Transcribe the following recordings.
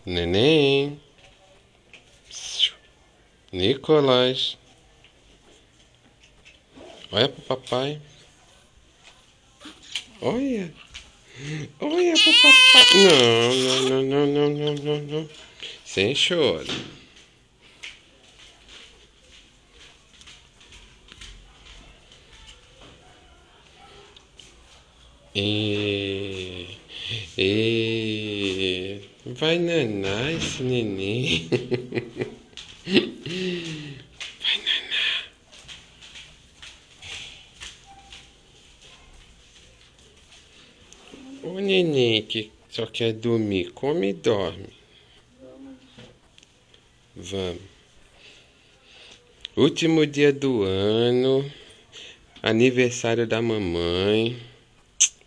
Neném. Nicolas. Olha pro papai. Olha. Olha pro papai. Não, não, não, não, não, não, não. Sem choro. E... Vai nanar esse neném. Vai nanar. O neném que só quer dormir, come e dorme. Vamos. Último dia do ano. Aniversário da mamãe.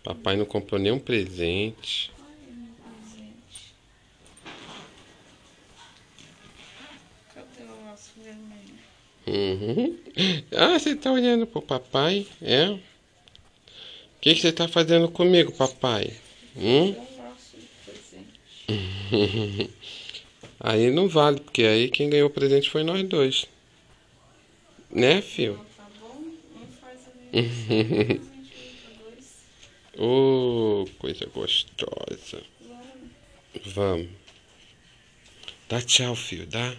Papai não comprou nenhum presente. Cadê o laço vermelho? Uhum. Ah, você tá olhando pro papai? É? O que você tá fazendo comigo, papai? Cadê o laço de presente? Aí não vale, porque aí quem ganhou o presente foi nós dois. Né, filho? Então tá bom, não faz aniversário, mas a gente vai pra dois. Ô, coisa gostosa. Vamos. Vamos. Dá tchau, filho, dá.